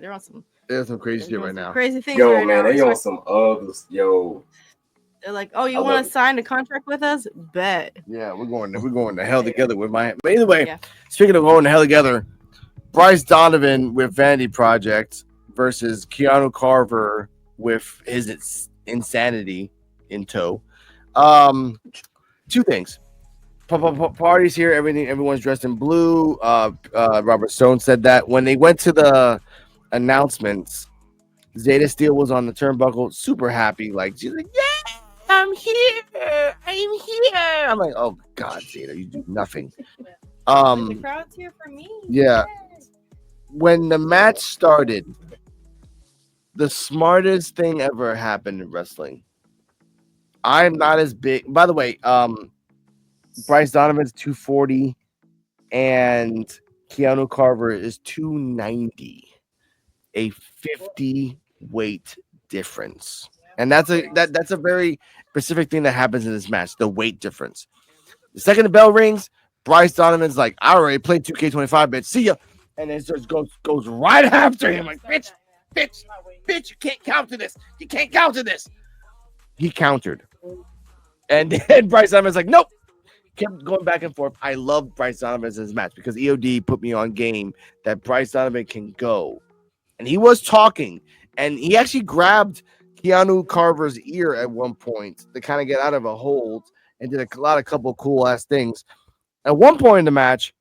They're on some. There's some crazy shit right now. Crazy things Yo, right man, now. they on some others. Yo, They're like, oh, you want to sign a contract with us? Bet. Yeah, we're going to hell together with my. But either way, speaking of going to hell together, Bryce Donovan with Vanity Project versus Keanu Carver with his insanity in tow. Two things. Parties here, everyone's dressed in blue. Robert Stone said that when they went to the announcements, Zeta Steel was on the turnbuckle, super happy, like she's like, "Yeah, I'm here, I'm here." I'm like, "Oh God, Zeta, you do nothing." The crowd's here for me. Yeah. When the match started, the smartest thing ever happened in wrestling. I'm not as big. By the way, Bryce Donovan's 240 and Keanu Carver is 290. A 50 weight difference. And that's a very specific thing that happens in this match, the weight difference. The second the bell rings, Bryce Donovan's like, "I already played 2K25, bitch. See ya." And then just goes right after him, like, bitch, you can't counter this. You can't counter this. He countered. And then Bryce Donovan's like, "Nope." Kept going back and forth. I love Bryce Donovan in this match because EOD put me on game that Bryce Donovan can go. And he was talking, and he actually grabbed Keanu Carver's ear at one point to kind of get out of a hold and did a couple cool ass things. At one point in the match,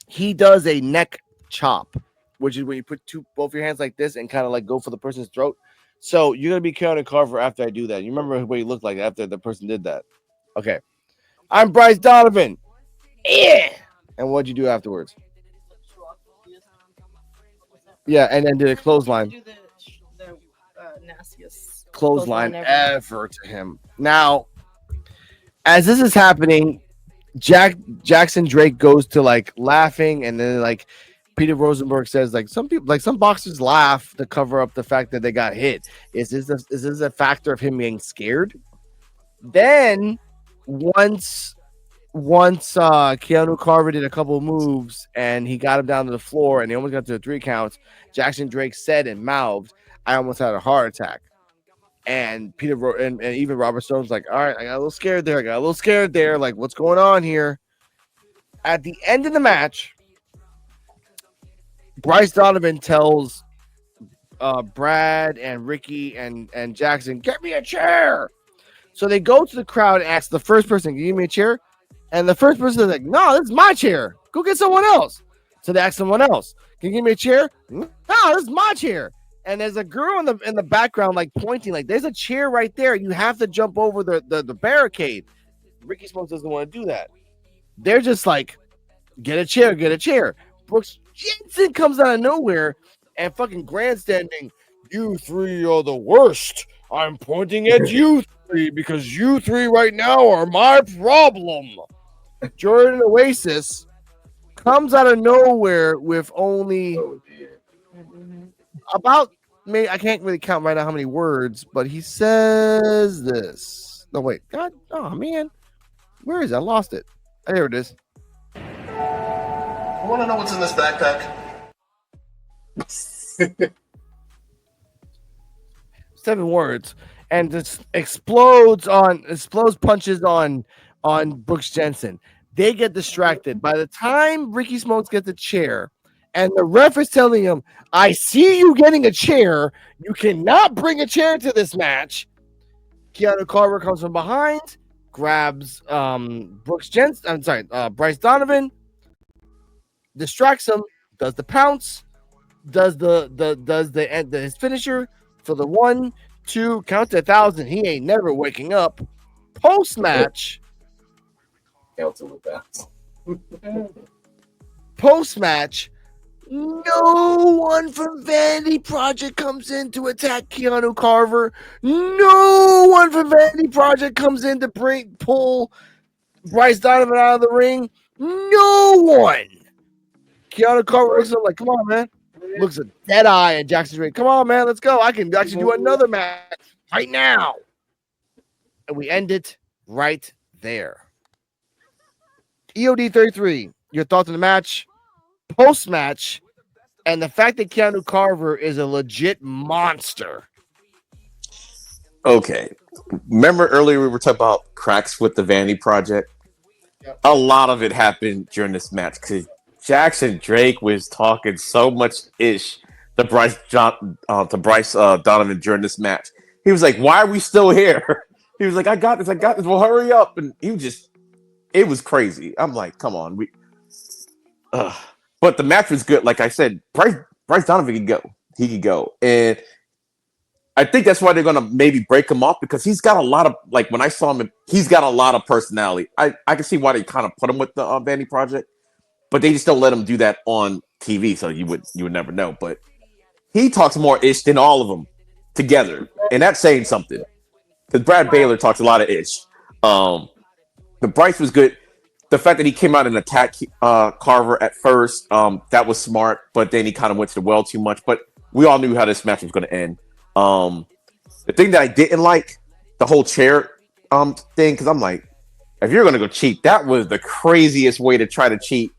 he does a neck chop, which is when you put both your hands like this and kind of like go for the person's throat. So you're gonna be Keanu Carver after I do that. You remember what he looked like after the person did that? Okay. I'm Bryce Donovan. Yeah. And what'd you do afterwards? Yeah, and then did a clothesline. The nastiest clothesline ever to him. Now, as this is happening, Jackson Drake goes to like laughing, and then like Peter Rosenberg says like some boxers laugh to cover up the fact that they got hit. Is this a factor of him being scared? Then once Keanu Carver did a couple of moves and he got him down to the floor and he almost got to the 3 counts, Jackson Drake said and mouthed, "I almost had a heart attack." And and even Robert Stone's like, "All right, I got a little scared there. Like, what's going on here?" At the end of the match, Bryce Donovan tells Brad and Ricky and Jackson, "Get me a chair." So they go to the crowd and ask the first person, "Can you give me a chair?" And the first person is like, "No, this is my chair. Go get someone else." So they ask someone else, "Can you give me a chair?" "No, this is my chair." And there's a girl in the background, like pointing, like, "There's a chair right there. You have to jump over the barricade." Ricky Smokes doesn't want to do that. They're just like, get a chair. Brooks Jensen comes out of nowhere and fucking grandstanding, "You three are the worst. I'm pointing at you three because you three right now are my problem." Jordan Oasis comes out of nowhere with only about, maybe I can't really count right now how many words, but he says this. No, wait. God, oh man. Where is it? I lost it. Oh, here it is. "You want to know what's in this backpack?" 7 words. And just explodes punches on Brooks Jensen. They get distracted. By the time Ricky Smokes gets a chair, and the ref is telling him, "I see you getting a chair. You cannot bring a chair to this match." Keanu Carver comes from behind, grabs Bryce Donovan, distracts him, does the pounce, does his finisher for the 1, 2, count to 1,000. He ain't never waking up. Post match. Post match, no one from Vanity Project comes in to attack Keanu Carver. No one from Vanity Project comes in to pull Bryce Donovan out of the ring. No one. Keanu Carver looks like, "Come on, man." Looks a dead eye at Jackson Drake. "Come on, man, let's go. I can actually do another match right now." And we end it right there. EOD 33, your thoughts on the match? Post-match, And the fact that Keanu Carver is a legit monster. Okay. Remember earlier we were talking about cracks with the Vanity Project? Yep. A lot of it happened during this match because Jackson Drake was talking so much ish to Bryce Donovan during this match. He was like, "Why are we still here?" He was like, I got this. Well, hurry up!" And he was just—it was crazy. I'm like, "Come on, But the match was good. Like I said, Bryce Donovan could go. He could go, and I think that's why they're gonna maybe break him off because he's got a lot of like when I saw him, he's got a lot of personality. I can see why they kind of put him with the Vanity Project, but they just don't let him do that on TV, so you would never know. But he talks more ish than all of them together, and that's saying something. Because Brad Baylor talks a lot of ish. The Bryce was good. The fact that he came out and attacked Carver at first, that was smart, but then he kind of went to the well too much. But we all knew how this match was going to end. The thing that I didn't like, the whole chair thing, because I'm like, if you're going to go cheat, that was the craziest way to try to cheat.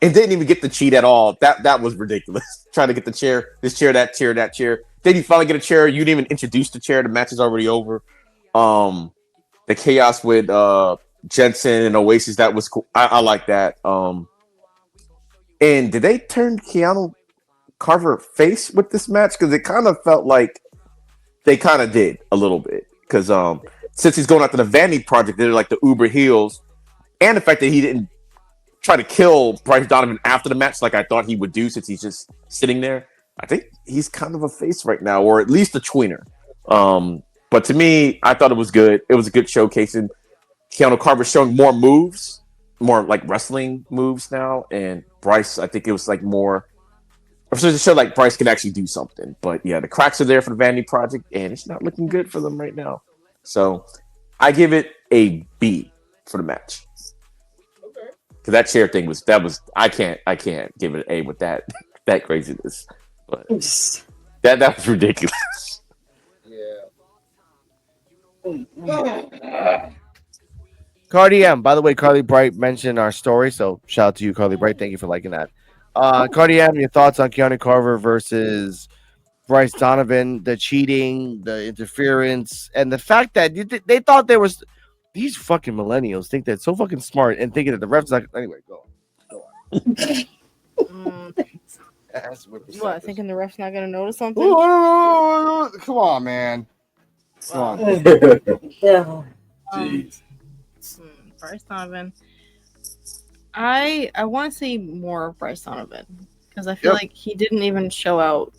And didn't even get the cheat at all. That was ridiculous. Trying to get the chair, this chair, that chair, that chair. Then you finally get a chair. You didn't even introduce the chair. The match is already over. The chaos with Jensen and Oasis, that was cool. I like that. And did they turn Keanu Carver face with this match? Because it kind of felt like they kind of did a little bit. Because since he's going after the Vanity Project, they're like the Uber heels. And the fact that he didn't try to kill Bryce Donovan after the match like I thought he would do since he's just sitting there. I think he's kind of a face right now, or at least a tweener. But to me, I thought it was good. It was a good showcasing. Keanu Carver showing more moves, more like wrestling moves now. And Bryce, I think it was like more to show like Bryce can actually do something. But yeah, the cracks are there for the Vanity Project, and it's not looking good for them right now. So I give it a B for the match. Because that chair thing was I can't give it an A with that craziness. But that was ridiculous. Yeah. Cardi M. By the way, Carly Bright mentioned our story, so shout out to you, Carly Bright. Thank you for liking that. Cardi M, your thoughts on Keanu Carver versus Bryce Donovan, the cheating, the interference, and the fact that they thought there was these fucking millennials think they're so fucking smart and thinking that the refs not anyway. Go on. What? Thinking the ref's not gonna notice something? Come on, man. Come on. Yeah. Jeez. Bryce Donovan. I want to see more of Bryce Donovan because I feel like he didn't show out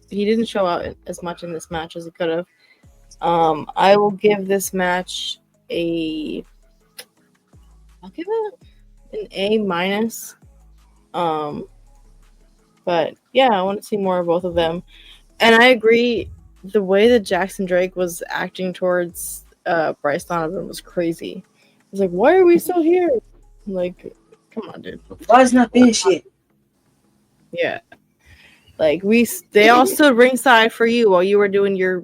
as much in this match as he could have. I will give this match I'll give it an A-. But yeah, I want to see more of both of them. And I agree, the way that Jackson Drake was acting towards Bryce Donovan was crazy. I was like, why are we still here? Like, come on, dude. Why is not finished yet? Yeah. Like, they all stood ringside for you while you were doing your,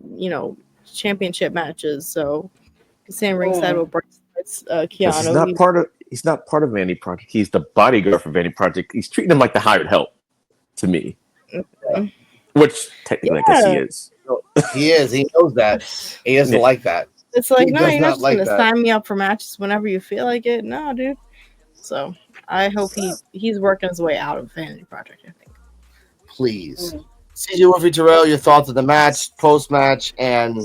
championship matches. So, same ringside with Bryce, Keanu. He's not part of Vanity Project. He's the bodyguard for Vanity Project. He's treating him like the hired help, to me. Okay. Which technically, I guess he is. He is. He knows that. He doesn't like that. It's like, He no, does you're not not just like gonna that. sign me up for matches whenever you feel like it. No, dude. So I hope he's working his way out of Vanity Project, I think. Please. Ceejaywolfy, Terrell, your thoughts on the match, post-match, and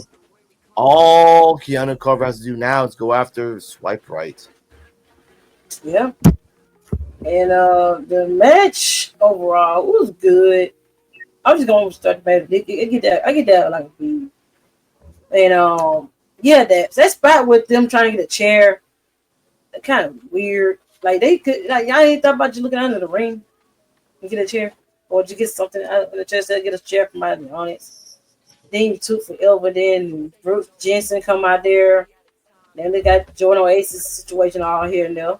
all Keanu Carver has to do now is go after Swipe Right. Yeah. And the match overall was good. I'm just gonna start the match. I get that like a B. And yeah, that spot with them trying to get a chair, kind of weird. Like they could, like y'all ain't thought about you looking under the ring and get a chair, or did you get something out of the chest that get a chair from out of the audience? Then you took forever. Then Bruce Jensen come out there. Then they got Jordan Oasis situation all here and there.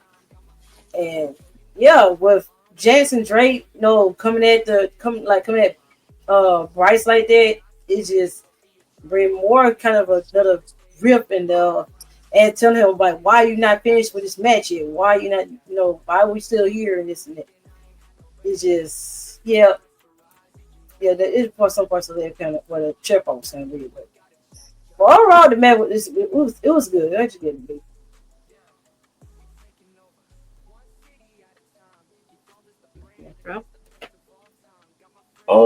And yeah, with Jackson Drake, coming at Bryce like that, it just bring more kind of another rip in there, and tell him like, why are you not finished with this match yet? Why are you not, why are we still here and this and that? It's just, yeah. Yeah, there is for some parts of that kind of what a chip on saying, but overall the match was good. I just get it. Bro.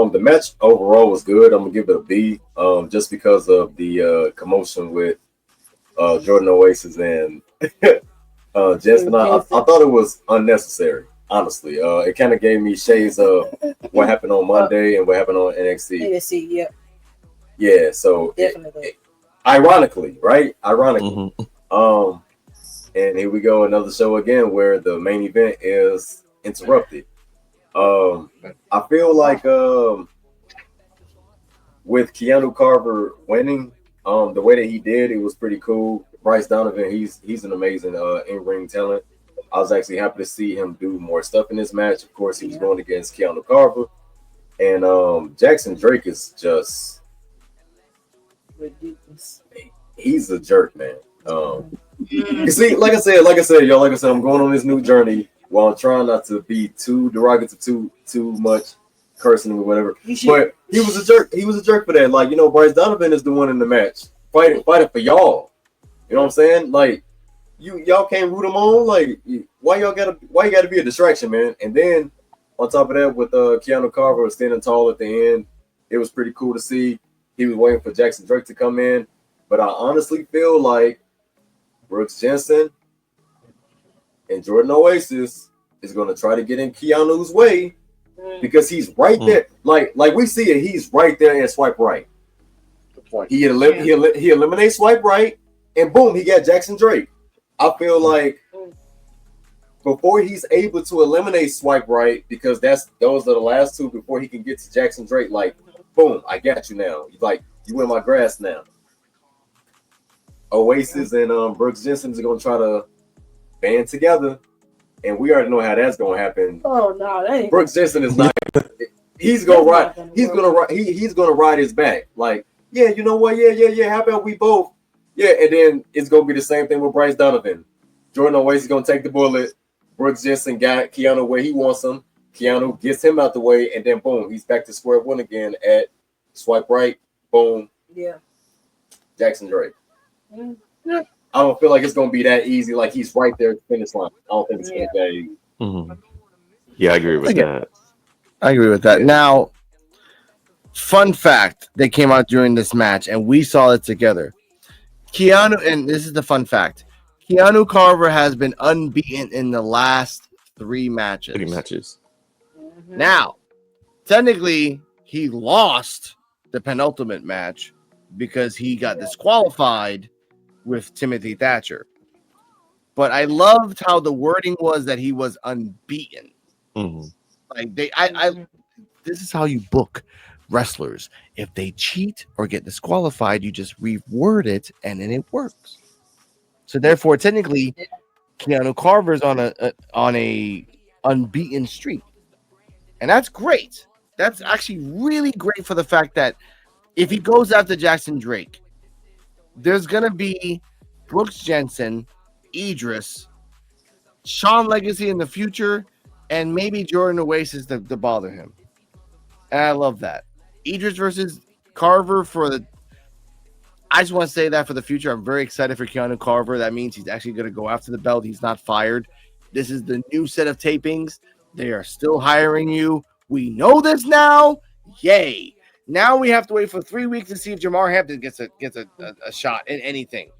The match overall was good. I'm gonna give it a B. Just because of the commotion with Jordan Oasis and Jensen. I thought it was unnecessary. Honestly, it kind of gave me shades of what happened on Monday and what happened on NXT. NXT, yeah. Yeah, so ironically, right? Ironically. And here we go, another show again where the main event is interrupted. I feel like with Keanu Carver winning, the way that he did, it was pretty cool. Bryce Donovan, he's an amazing in-ring talent. I was actually happy to see him do more stuff in this match. Of course, he was going against Keanu Carver, and Jackson Drake is just ridiculous. He's a jerk, man. You see, like I said, y'all, I'm going on this new journey while I'm trying not to be too derogatory, too much cursing or whatever. But he was a jerk. He was a jerk for that. Like, you know, Bryce Donovan is the one in the match fighting for y'all. You know what I'm saying? Like, y'all can't root him on. Like, why you gotta be a distraction, man? And then on top of that, with Keanu Carver standing tall at the end, it was pretty cool to see. He was waiting for Jackson Drake to come in, but I honestly feel like Brooks Jensen and Jordan Oasis is going to try to get in Keanu's way because he's right there. Like we see it, he's right there at swipe right. Good point. He eliminates swipe right, and boom, he got Jackson Drake. I feel like before he's able to eliminate swipe right, because those are the last two before he can get to Jackson Drake. Like, boom, I got you now. Like, you in my grass now. Oasis and Brooks Jensen are gonna try to band together, and we already know how that's gonna happen. Oh no, that ain't. Brooks Jensen is not. He's gonna ride. He's gonna ride his back. Like, yeah, you know what? Yeah. How about we both? Yeah, and then it's gonna be the same thing with Bryce Donovan. Jordan Oasis is gonna take the bullet. Brooks Jensen got Keanu where he wants him. Keanu gets him out the way, and then boom, he's back to square one again at swipe right. Boom. Yeah. Jackson Drake. Yeah. I don't feel like it's gonna be that easy. Like, he's right there at the finish line. I don't think it's gonna be that easy. Mm-hmm. Yeah, I agree with that. I agree with that. Now, fun fact that came out during this match, and we saw it together. Keanu, and this is the fun fact. Keanu Carver has been unbeaten in the last 3 matches. 3 matches. Now, technically, he lost the penultimate match because he got disqualified with Timothy Thatcher. But I loved how the wording was that he was unbeaten. Mm-hmm. Like this is how you book wrestlers. If they cheat or get disqualified, you just reword it and then it works. So therefore, technically, Keanu Carver's on a unbeaten streak, and that's great. That's actually really great for the fact that if he goes after Jackson Drake, there's gonna be Brooks Jensen, Idris, Shawn Legacy in the future, and maybe Jordan Oasis to bother him. And I love that. Idris versus Carver for the. I just want to say that for the future. I'm very excited for Keanu Carver. That means he's actually going to go after the belt. He's not fired. This is the new set of tapings. They are still hiring you. We know this now. Yay. Now we have to wait for 3 weeks to see if Jamar Hampton gets a shot in anything.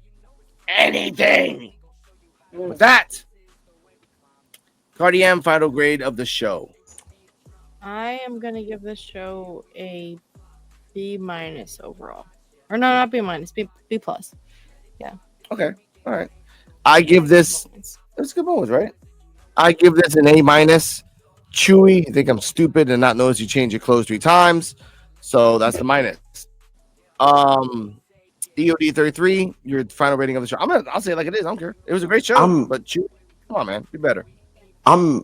Anything. With that, Cardiam, final grade of the show. I am going to give this show a B- overall. Or no, not B-, B+. Yeah. Okay. All right. I give this. That's good moments, right? I give this an A-. Chewy, you think I'm stupid and not notice you change your clothes 3 times. So that's the minus. EOD 33, your final rating of the show. I'll say it like it is. I don't care. It was a great show, but Chewy, come on, man, be better. I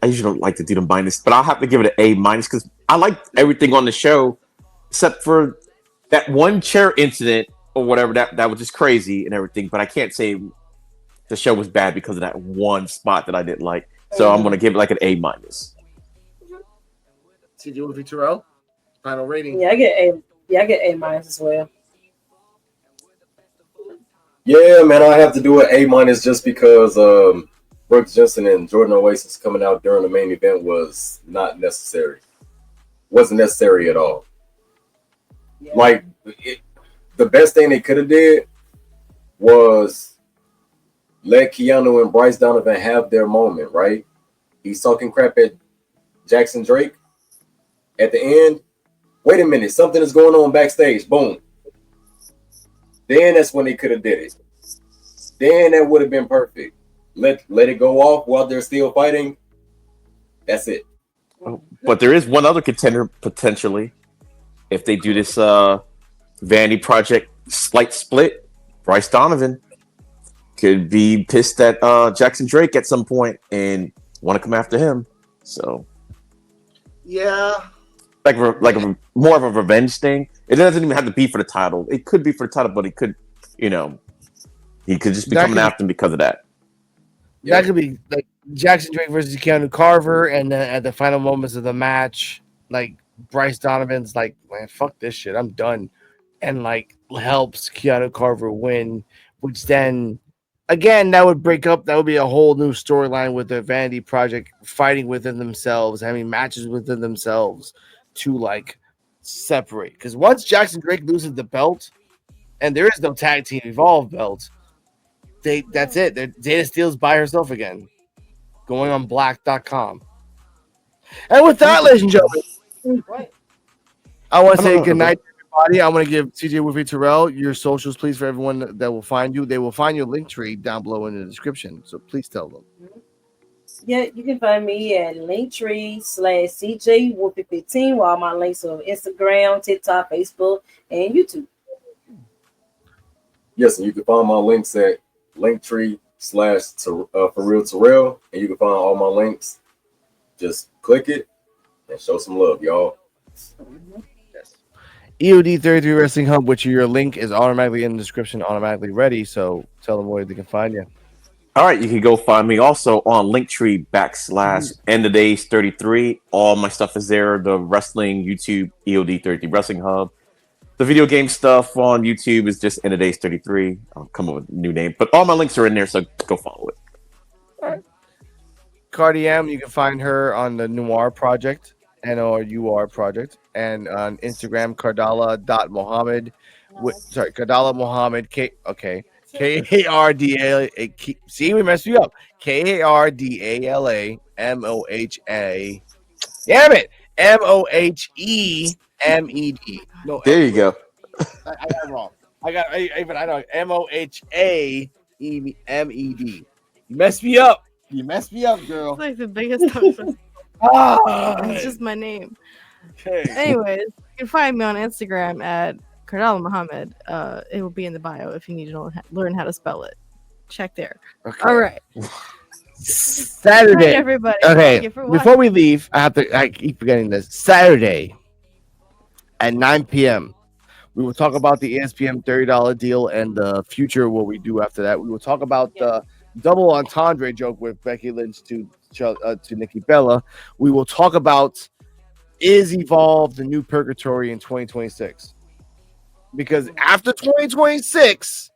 usually don't like to do the minus, but I'll have to give it an A- because I liked everything on the show except for that one chair incident or whatever. That was just crazy and everything. But I can't say the show was bad because of that one spot that I didn't like. So I'm gonna give it like an A-. Ceejaywolfy Terrell. Final rating. Yeah, I get A. Yeah, I get A- as well. Yeah, man, I have to do an A- just because Brooks Jensen and Jordan Oasis coming out during the main event was not necessary. Wasn't necessary at all. Yeah. Like the best thing they could have did was let Keanu and Bryce Donovan have their moment, right? He's talking crap at Jackson Drake. At the end, wait a minute, something is going on backstage. Boom. Then that's when they could have did it. Then that would have been perfect. Let it go off while they're still fighting. That's it. But there is one other contender potentially. If they do this Vanity Project slight split, Bryce Donovan could be pissed at Jackson Drake at some point and want to come after him. So Yeah. like a more of a revenge thing. It doesn't even have to be for the title. It could be for the title, but it could, he could just be coming after him because of that. That could be like Jackson Drake versus Keanu Carver, and then at the final moments of the match, like Bryce Donovan's like, man, fuck this shit, I'm done, and like helps Keanu Carver win, which then again that would break up. That would be a whole new storyline with the Vanity Project fighting within themselves, having matches within themselves to like separate. Because once Jackson Drake loses the belt, and there is no tag team Evolve belt. That's it. Data Steel's by herself again, going on black.com. And with that, ladies and gentlemen, I want to say good night to everybody. I want to give Ceejaywolfy Terrell your socials, please, for everyone that will find you. They will find your Linktree down below in the description. So please tell them. Yeah, you can find me at Linktree/Ceejaywolfy15, while my links are on Instagram, TikTok, Facebook, and YouTube. Yes, and you can find my links at Linktree/For Real and you can find all my links. Just click it and show some love, y'all. Yes. EOD33 Wrestling Hub, which your link is automatically in the description, automatically ready. So tell them where they can find you. All right, you can go find me also on Linktree/EndOfDays33. All my stuff is there. The wrestling YouTube EOD33 Wrestling Hub. The video game stuff on YouTube is just EndOfDays33. I'll come up with a new name, but all my links are in there, so go follow it. All right. Cardi M, you can find her on the Noir Project, NOUR Project, and on Instagram, Kardala.Mohammed. Kardala Mohammed. KARDA. See, we messed you up. KARDALA MOHA. Damn it. MOHEMED. No, there you go. I got it wrong. I know MOHAMED. You messed me up. You messed me up, girl. It's like the biggest time. It's just my name. Okay. Anyways, you can find me on Instagram at Kardala Muhammad. It will be in the bio if you need to learn how to spell it. Check there. Okay. All right. Saturday. Good night, everybody. Okay. Thank you for Before we leave, I keep forgetting this. Saturday at 9 p.m. We will talk about the ESPN $30 deal and the future, what we do after that. We will talk about the double entendre joke with Becky Lynch to Nikki Bella. We will talk about is Evolve the new purgatory in 2026? Because after 2026,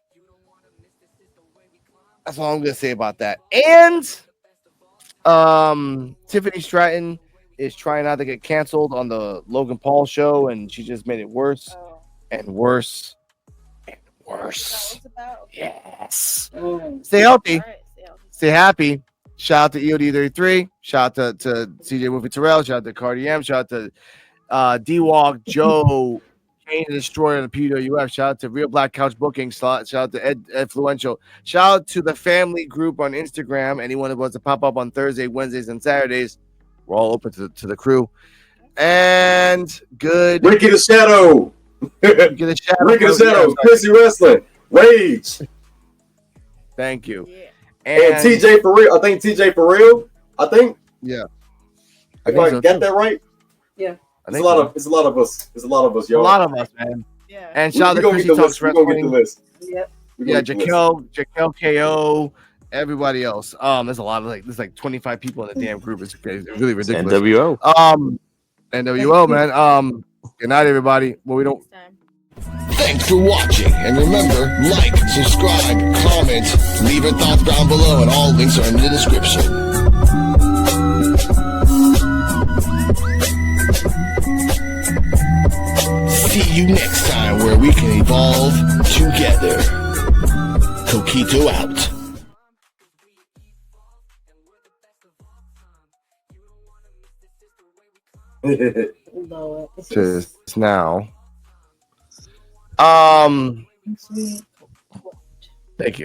that's all I'm going to say about that. And Tiffany Stratton is trying not to get canceled on the Logan Paul show, and she just made it worse and worse and worse. Yes. Stay healthy. Stay happy. Shout out to EOD33. Shout out to Ceejaywolfy Terrell. Shout out to Cardi M. Shout out to D-Walk, Joe, Kane the Destroyer, and the PWF. Shout out to Real Black Couch Booking. Shout out to Ed Influential. Shout out to the family group on Instagram. Anyone that wants to pop up on Thursday, Wednesdays, and Saturdays, we're all open to the crew. And good. Ricky the Shadow. Ricky the Shadow. Chrissy Wrestling. Rage. Thank you. Yeah. And TJ for real. I think TJ for real. I think. Yeah. I got that right. Yeah. It's a lot of us. It's a lot of us, y'all. A lot of us, man. Yeah. And shout out to Chrissy Talks Wrestling. We're gonna get the list. Yep. Yeah, Jaquel KO, everybody else. There's a lot of there's like 25 people in the damn group. It's really ridiculous. NWO. NWO, man. Good night, everybody. Well, we don't. Next time. Thanks for watching, and remember, like, subscribe, comment, leave your thoughts down below, and all links are in the description. See you next time where we can evolve together. Coquito out. Lord. Just now. Thank you.